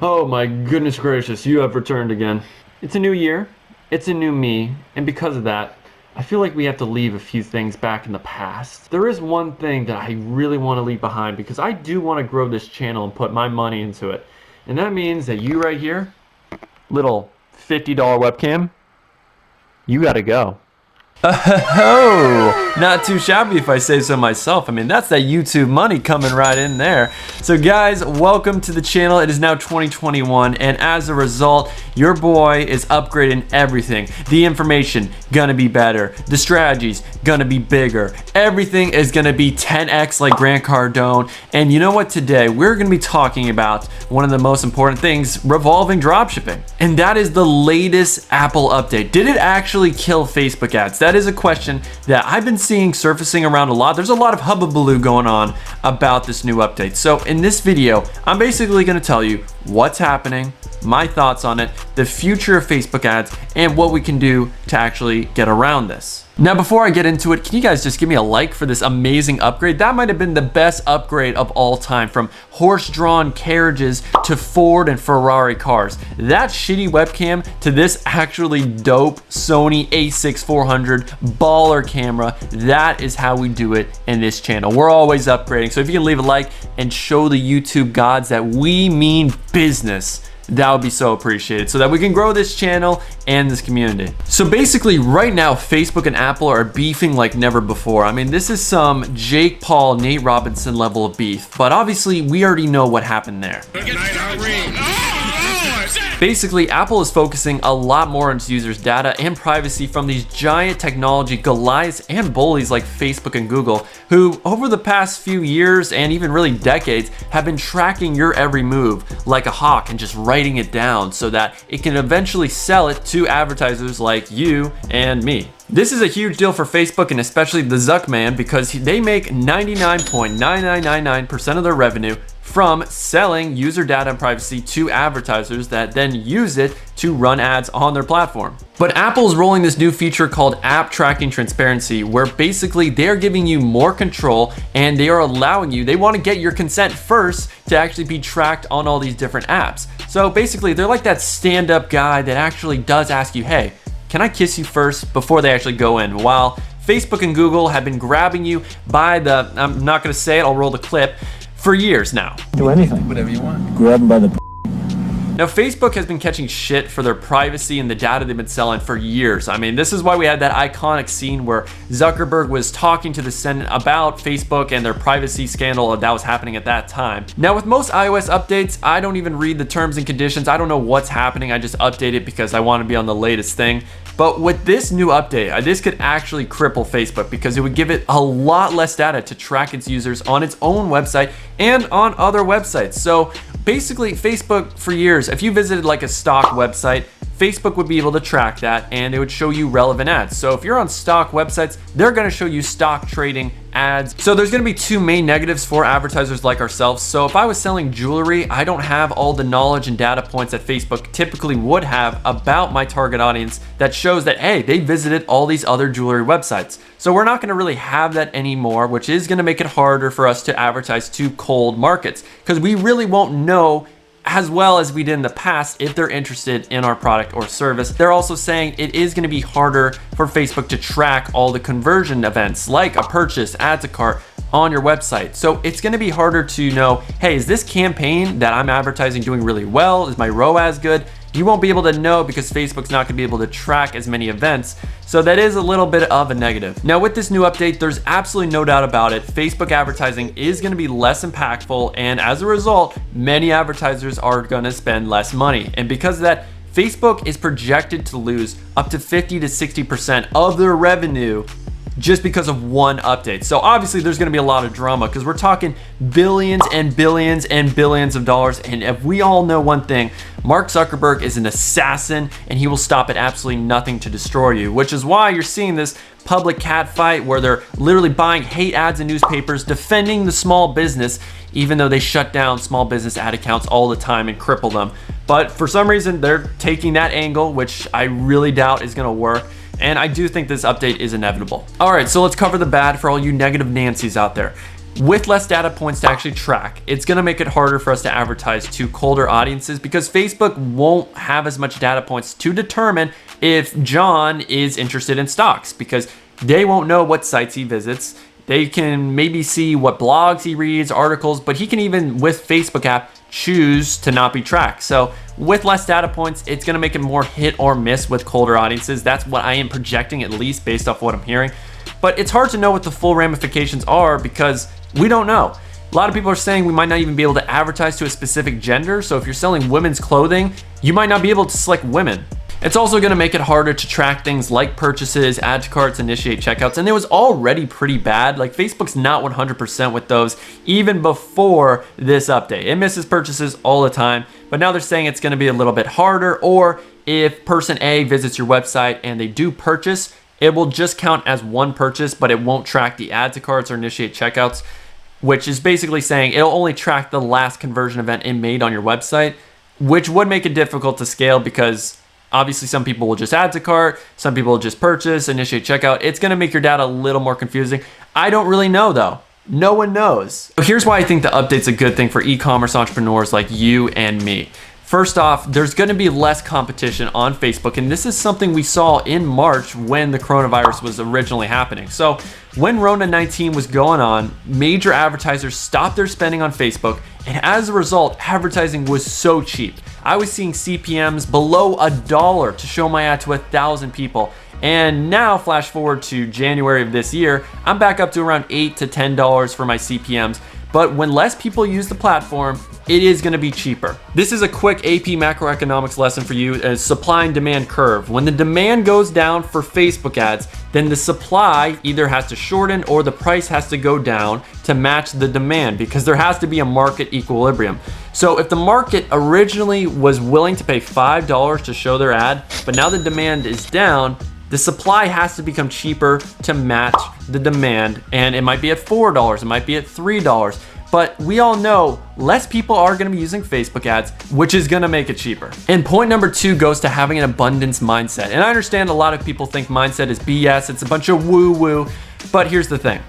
Oh my goodness gracious, you have returned again. It's a new year, it's a new me, and because of that, I feel like we have to leave a few things back in the past. There is one thing that I really want to leave behind because I do want to grow this channel and put my money into it. And that means that you right here, little $50 webcam, you gotta go. Oh, not too shabby if I say so myself. I mean, that's that YouTube money coming right in there. So guys, welcome to the channel. It is now 2021, and as a result, your boy is upgrading everything. The information gonna be better, the strategies gonna be bigger, everything is gonna be 10x like Grant Cardone. And you know what, today we're gonna be talking about one of the most important things revolving dropshipping, and that is the latest Apple update. Did it actually kill Facebook ads? That is a question that I've been seeing surfacing around a lot. There's a lot of hubbubaloo going on about this new update. So in this video, I'm basically gonna tell you what's happening, my thoughts on it, the future of Facebook ads, and what we can do to actually get around this. Now, before I get into it, can you guys just give me a like for this amazing upgrade? That might have been the best upgrade of all time, from horse-drawn carriages to Ford and Ferrari cars. That shitty webcam to this actually dope Sony a6400 baller camera. That is how we do it in this channel. We're always upgrading. So if you can leave a like and show the YouTube gods that we mean business, that would be so appreciated so that we can grow this channel and this community. So basically right now, Facebook and Apple are beefing like never before. I mean, this is some Jake Paul, Nate Robinson level of beef, but obviously we already know what happened there. Basically, Apple is focusing a lot more on its users' data and privacy from these giant technology Goliaths and bullies like Facebook and Google, who over the past few years and even really decades have been tracking your every move like a hawk and just writing it down so that it can eventually sell it to advertisers like you and me. This is a huge deal for Facebook and especially the Zuck man, because they make 99.9999% of their revenue from selling user data and privacy to advertisers that then use it to run ads on their platform. But Apple's rolling this new feature called App Tracking Transparency, where basically they're giving you more control and they are allowing you, they want to get your consent first to actually be tracked on all these different apps. So basically they're like that stand-up guy that actually does ask you, hey, can I kiss you first before they actually go in? While Facebook and Google have been grabbing you by the, I'm not gonna say it, I'll roll the clip, for years now. Do anything. Whatever you want. Grab them by the Now, Facebook has been catching shit for their privacy and the data they've been selling for years. I mean, this is why we had that iconic scene where Zuckerberg was talking to the Senate about Facebook and their privacy scandal that was happening at that time. Now, with most iOS updates, I don't even read the terms and conditions. I don't know what's happening. I just update it because I want to be on the latest thing. But with this new update, this could actually cripple Facebook because it would give it a lot less data to track its users on its own website and on other websites. So basically, Facebook for years, if you visited like a stock website, Facebook would be able to track that and it would show you relevant ads. So if you're on stock websites, they're gonna show you stock trading ads. So there's gonna be two main negatives for advertisers like ourselves. So if I was selling jewelry, I don't have all the knowledge and data points that Facebook typically would have about my target audience that shows that, hey, they visited all these other jewelry websites. So we're not gonna really have that anymore, which is gonna make it harder for us to advertise to cold markets because we really won't know as well as we did in the past if they're interested in our product or service. They're also saying it is going to be harder for Facebook to track all the conversion events like a purchase, add to cart on your website. So it's going to be harder to know, hey, is this campaign that I'm advertising doing really well? Is my ROAS good? You won't be able to know because Facebook's not gonna be able to track as many events. So that is a little bit of a negative. Now with this new update, there's absolutely no doubt about it. Facebook advertising is gonna be less impactful, and as a result, many advertisers are gonna spend less money. And because of that, Facebook is projected to lose up to 50 to 60% of their revenue just because of one update. So obviously there's gonna be a lot of drama because we're talking billions and billions and billions of dollars. And if we all know one thing, Mark Zuckerberg is an assassin and he will stop at absolutely nothing to destroy you, which is why you're seeing this public catfight where they're literally buying hate ads in newspapers, defending the small business, even though they shut down small business ad accounts all the time and cripple them. But for some reason, they're taking that angle, which I really doubt is gonna work. And I do think this update is inevitable. All right, so let's cover the bad for all you negative Nancys out there. With less data points to actually track, it's gonna make it harder for us to advertise to colder audiences because Facebook won't have as much data points to determine if John is interested in stocks because they won't know what sites he visits. They can maybe see what blogs he reads, articles, but he can even, with Facebook app, choose to not be tracked. So with less data points, it's gonna make it more hit or miss with colder audiences. That's what I am projecting, at least based off what I'm hearing. But it's hard to know what the full ramifications are because we don't know. A lot of people are saying we might not even be able to advertise to a specific gender. So if you're selling women's clothing, you might not be able to select women. It's also gonna make it harder to track things like purchases, add to carts, initiate checkouts, and it was already pretty bad. Like Facebook's not 100% with those even before this update. It misses purchases all the time, but now they're saying it's gonna be a little bit harder, or if person A visits your website and they do purchase, it will just count as one purchase, but it won't track the add to carts or initiate checkouts, which is basically saying it'll only track the last conversion event it made on your website, which would make it difficult to scale because obviously some people will just add to cart, some people will just purchase, initiate checkout. It's gonna make your data a little more confusing. I don't really know though. No one knows. So here's why I think the update's a good thing for e-commerce entrepreneurs like you and me. First off, there's gonna be less competition on Facebook, and this is something we saw in March when the coronavirus was originally happening. So when Rona 19 was going on, major advertisers stopped their spending on Facebook, and as a result, advertising was so cheap. I was seeing CPMs below $1 to show my ad to 1,000 people. And now flash forward to January of this year, I'm back up to around $8 to $10 for my CPMs. But when less people use the platform, it is gonna be cheaper. This is a quick AP macroeconomics lesson for you, a supply and demand curve. When the demand goes down for Facebook ads, then the supply either has to shorten or the price has to go down to match the demand because there has to be a market equilibrium. So if the market originally was willing to pay $5 to show their ad, but now the demand is down, the supply has to become cheaper to match the demand, and it might be at $4, it might be at $3, but we all know less people are gonna be using Facebook ads, which is gonna make it cheaper. And point number 2 goes to having an abundance mindset. And I understand a lot of people think mindset is BS, it's a bunch of woo-woo, but here's the thing.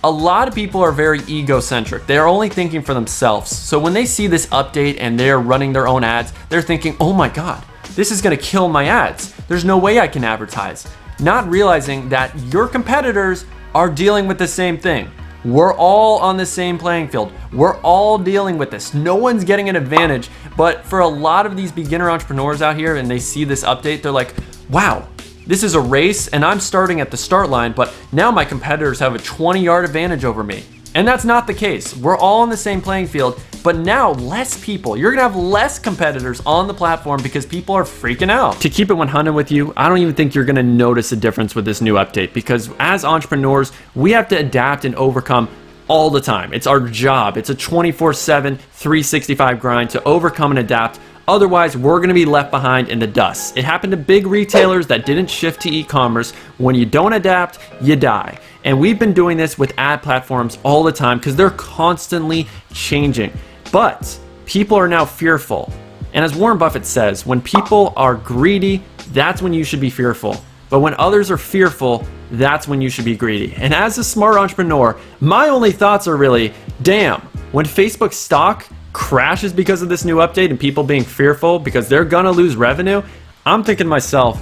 A lot of people are very egocentric. They're only thinking for themselves. So when they see this update and they're running their own ads, they're thinking, oh my God, this is gonna kill my ads. There's no way I can advertise. Not realizing that your competitors are dealing with the same thing. We're all on the same playing field. We're all dealing with this. No one's getting an advantage, but for a lot of these beginner entrepreneurs out here and they see this update, they're like, wow, this is a race and I'm starting at the start line, but now my competitors have a 20-yard advantage over me. And that's not the case. We're all on the same playing field, but now less people. You're gonna have less competitors on the platform because people are freaking out. To keep it 100 with you, I don't even think you're gonna notice a difference with this new update because as entrepreneurs, we have to adapt and overcome all the time. It's our job. It's a 24/7, 365 grind to overcome and adapt. Otherwise, we're gonna be left behind in the dust. It happened to big retailers that didn't shift to e-commerce. When you don't adapt, you die. And we've been doing this with ad platforms all the time because they're constantly changing. But people are now fearful. And as Warren Buffett says, when people are greedy, that's when you should be fearful. But when others are fearful, that's when you should be greedy. And as a smart entrepreneur, my only thoughts are really, damn, when Facebook stock crashes because of this new update and people being fearful because they're gonna lose revenue, I'm thinking to myself,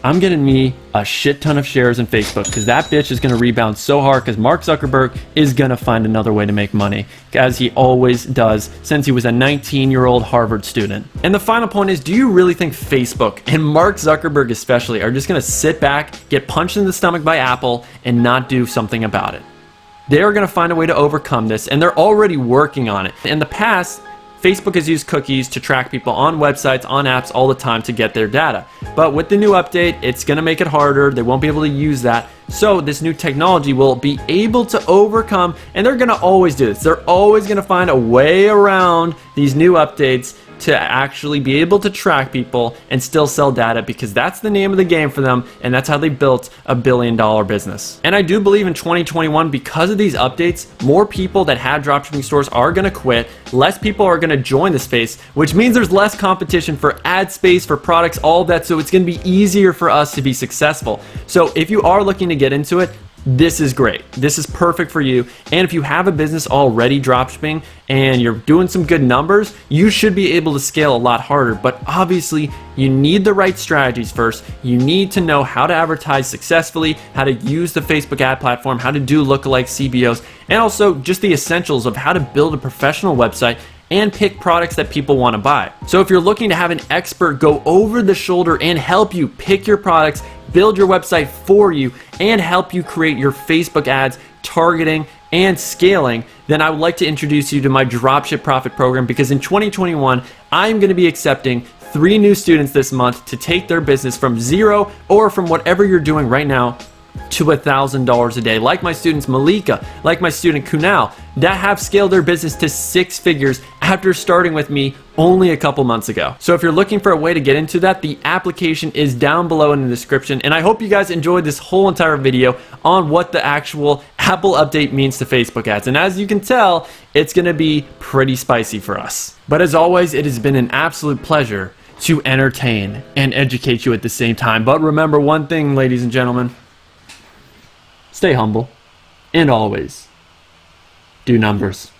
I'm getting me a shit ton of shares in Facebook because that bitch is gonna rebound so hard because Mark Zuckerberg is gonna find another way to make money, as he always does since he was a 19-year-old Harvard student. And the final point is, do you really think Facebook, and Mark Zuckerberg especially, are just gonna sit back, get punched in the stomach by Apple, and not do something about it? They are gonna find a way to overcome this, and they're already working on it. In the past, Facebook has used cookies to track people on websites, on apps all the time to get their data. But with the new update, it's gonna make it harder. They won't be able to use that. So this new technology will be able to overcome, and they're gonna always do this. They're always gonna find a way around these new updates to actually be able to track people and still sell data because that's the name of the game for them, and that's how they built $1 billion business. And I do believe in 2021, because of these updates, more people that have dropshipping stores are gonna quit, less people are gonna join the space, which means there's less competition for ad space, for products, all of that, so it's gonna be easier for us to be successful. So if you are looking to get into it, this is great. This is perfect for you. And if you have a business already dropshipping and you're doing some good numbers, you should be able to scale a lot harder. But obviously, you need the right strategies first. You need to know how to advertise successfully, how to use the Facebook ad platform, how to do lookalike CBOs, and also just the essentials of how to build a professional website and pick products that people want to buy. So if you're looking to have an expert go over the shoulder and help you pick your products, build your website for you, and help you create your Facebook ads, targeting, and scaling, then I would like to introduce you to my Dropship Profit program, because in 2021, I'm going to be accepting 3 new students this month to take their business from zero, or from whatever you're doing right now, to $1,000 a day, like my students Malika, like my student Kunal, that have scaled their business to 6 figures after starting with me only a couple months ago. So if you're looking for a way to get into that, the application is down below in the description. And I hope you guys enjoyed this whole entire video on what the actual Apple update means to Facebook ads. And as you can tell, it's gonna be pretty spicy for us. But as always, it has been an absolute pleasure to entertain and educate you at the same time. But remember one thing, ladies and gentlemen, stay humble, and always do numbers.